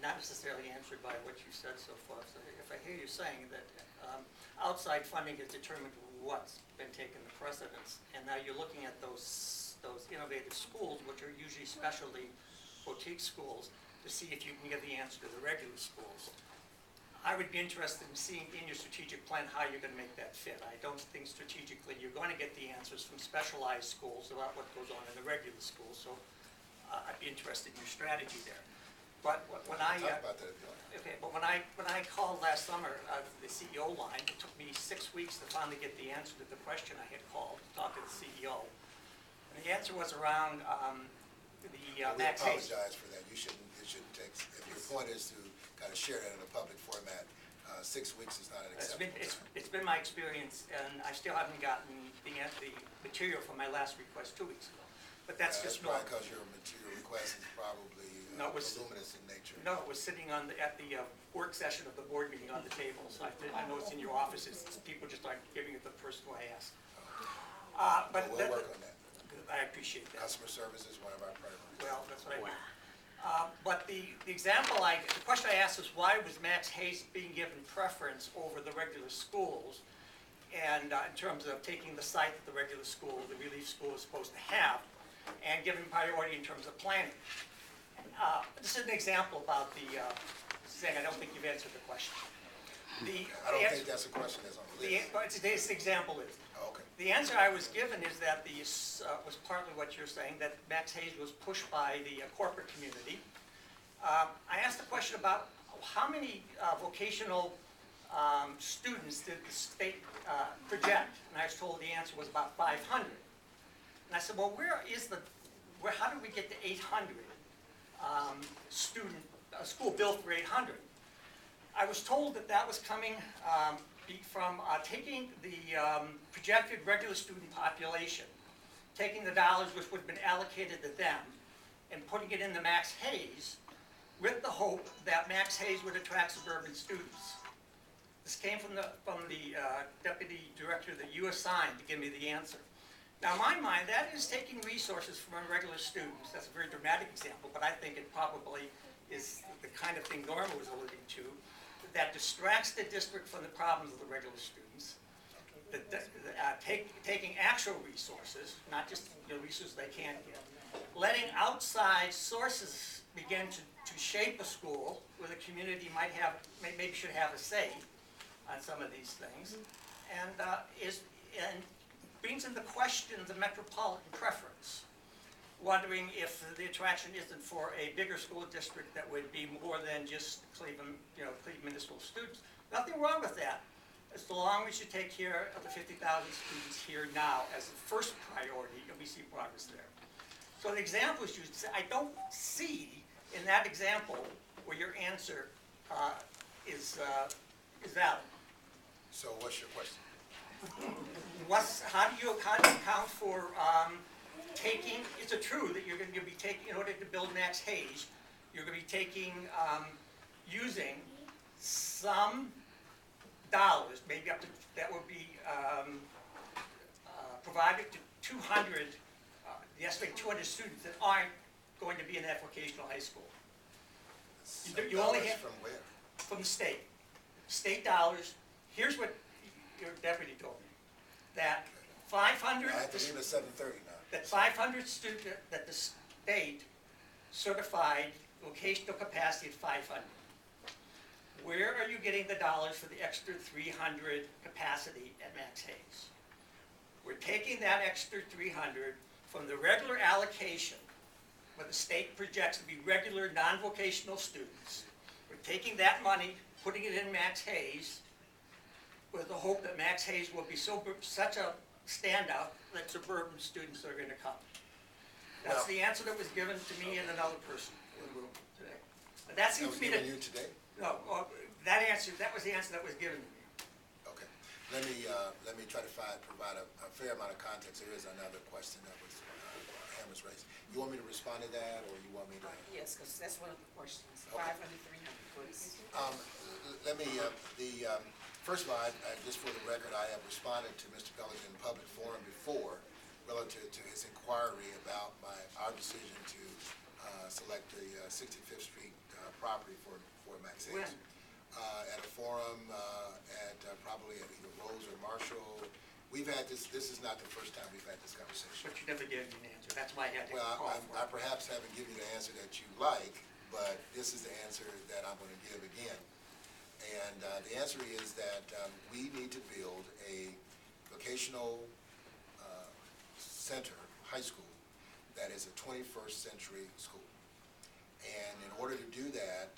not necessarily answered by what you said so far. So if I hear you saying that outside funding has determined what's been taking the precedence, and now you're looking at those innovative schools, which are usually specialty boutique schools, to see if you can get the answer to the regular schools. I would be interested in seeing in your strategic plan how you're going to make that fit. I don't think strategically you're going to get the answers from specialized schools about what goes on in the regular schools. So I'd be interested in your strategy there. But when I talk about that if you like. okay, but when I called last summer the CEO line, it took me 6 weeks to finally get the answer to the question I had called to talk to the CEO. And the answer was around We apologize for that. It shouldn't take, if your point is to kind of share that in a public format, 6 weeks is not an acceptable time. It's been my experience, and I still haven't gotten the material from my last request 2 weeks ago. But that's just normal. That's probably because your material request is probably voluminous in nature. No, it was sitting on at the work session of the board meeting on the table. So I know it's in your offices. People just aren't giving it to the person who I asked. But we'll work on that. I appreciate that. Customer service is one of our priorities. Well, that's what I mean. But the question I asked was, why was Max Hayes being given preference over the regular schools, and in terms of taking the site that the regular school, the relief school, is supposed to have, and giving priority in terms of planning. This is an example about saying I don't think you've answered the question. I don't think that's a question that's on the list. But today's example is. Oh, okay. The answer I was given is that was partly what you're saying, that Max Hayes was pushed by the corporate community. I asked a question about how many vocational students did the state project, and I was told the answer was about 500. And I said, well, how did we get to 800 school built for 800? I was told that was coming from taking the projected regular student population, taking the dollars which would have been allocated to them, and putting it into Max Hayes with the hope that Max Hayes would attract suburban students. This came from the deputy director that you assigned to give me the answer. Now, in my mind, that is taking resources from regular students. That's a very dramatic example, but I think it probably is the kind of thing Norma was alluding to, that distracts the district from the problems of the regular students, taking actual resources, not just resources they can't get, letting outside sources begin to shape a school where the community maybe should have a say on some of these things, and brings into question the metropolitan preference, wondering if the attraction isn't for a bigger school district that would be more than just Cleveland, Cleveland municipal students. Nothing wrong with that, as long as you take care of the 50,000 students here now as the first priority, and we see progress there. So the examples you said, I don't see in that example where your answer is valid. So what's your question? How do you account for taking? Is it true that you're going to be taking, in order to build Max Hayes, you're going to be taking, using some dollars, maybe up to, that would be provided to 200, the estimated 200 students that aren't going to be in that vocational high school? You only have from where? From the state. State dollars. Here's what your deputy told me, that 500. I have to leave at 7:30 now. That 500 students, that the state certified vocational capacity at 500. Where are you getting the dollars for the extra 300 capacity at Max Hayes? We're taking that extra 300 from the regular allocation, where the state projects to be regular non-vocational students. We're taking that money, putting it in Max Hayes, with the hope that Max Hayes will be such a standout that suburban students are going to come. That's the answer that was given to me and another person in the room today. But that seems to be you today? No, that was the answer that was given to me. Okay. Let me try to provide a fair amount of context. There is another question that was raised. You want me to respond to that, or you want me to? Yes, because that's one of the questions. Okay. 500, 300, please. Let me, first of all, just for the record, I have responded to Mr. Pelican in public forum before relative to his inquiry about our decision to select the 65th Street property for Max When? Hayes. At a forum, probably at either Rose or Marshall. We've had this is not the first time we've had this conversation. But you never gave me an answer. That's why I had to Well, call I for it. perhaps haven't given you the answer that you like, but this is the answer that I'm going to give again. And the answer is that we need to build a vocational center, high school, that is a 21st century school. And in order to do that,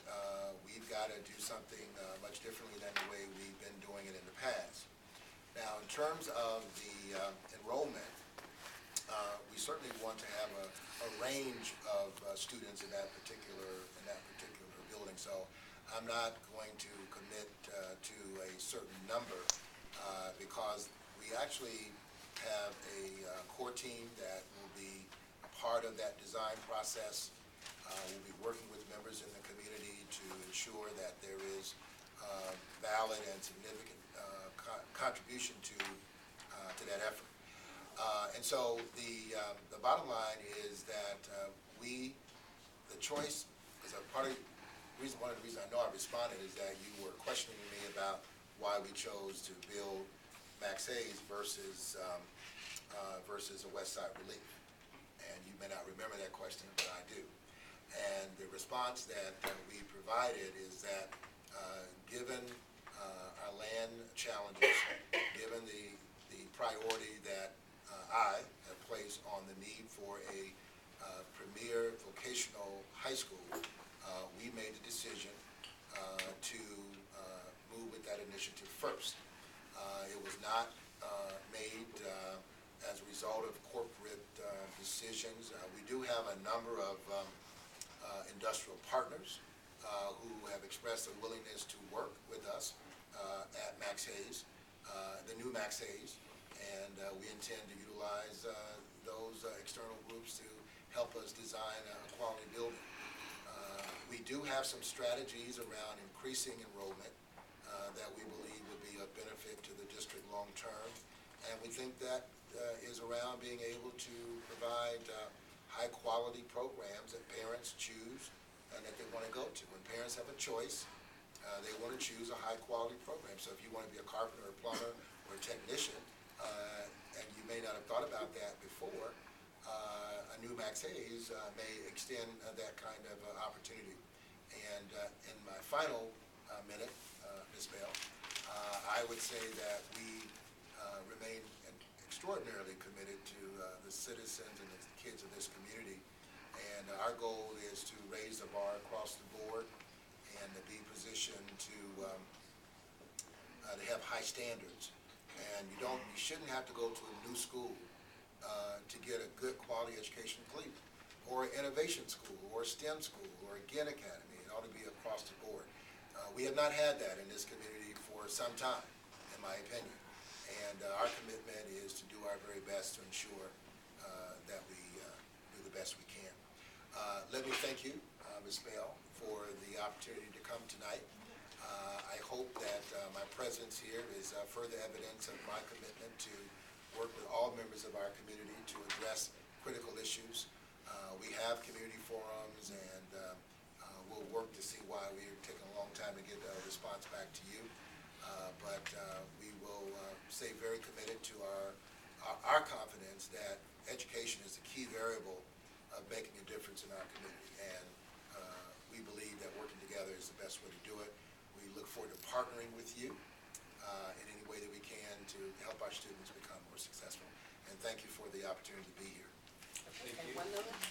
we've got to do something much differently than the way we've been doing it in the past. Now, in terms of the enrollment, we certainly want to have a range of students in that particular building. So I'm not going to commit to a certain number because we actually have a core team that will be a part of that design process. We'll be working with members in the community to ensure that there is valid and significant contribution to that effort. And so the bottom line is that the choice, because one of the reasons I know I responded is that you were questioning me about why we chose to build Max Hayes versus a West Side Relief. And you may not remember that question, but I do. And the response that we provided is that given our land challenges, given the priority that I have placed on the need for a premier vocational high school, we made the decision to move with that initiative first. It was not made as a result of corporate decisions. We do have a number of industrial partners who have expressed a willingness to work with us at Max Hayes, the new Max Hayes, and we intend to utilize those external groups to help us design a quality building. We do have some strategies around increasing enrollment that we believe would be of benefit to the district long term, and we think that is around being able to provide high-quality programs that parents choose and that they want to go to. When parents have a choice, they want to choose a high-quality program. So if you want to be a carpenter, or plumber, or a technician, and you may not have thought about that before, a new Max Hayes may extend that kind of opportunity. And in my final minute, Ms. Bell, I would say that we remain extraordinarily committed to the citizens and the kids of this community. And our goal is to raise the bar across the board and to be positioned to have high standards. And you shouldn't have to go to a new school to get a good quality education in Cleveland, or an innovation school, or a STEM school, or a Ginn Academy. It ought to be across the board. We have not had that in this community for some time, in my opinion. And our commitment is to do our very best to ensure that we do the best we can. Let me thank you, Ms. Bell, for the opportunity to come tonight. I hope that my presence here is further evidence of my commitment to work with all members of our community to address critical issues. We have community forums, and we'll work to see why we're taking a long time to get a response back to you. But we will stay very committed to our confidence that education is the key variable of making a difference in our community. And we believe that working together is the best way to do it. We look forward to partnering with you in any way that we can to help our students become more successful. And thank you for the opportunity to be here. And one other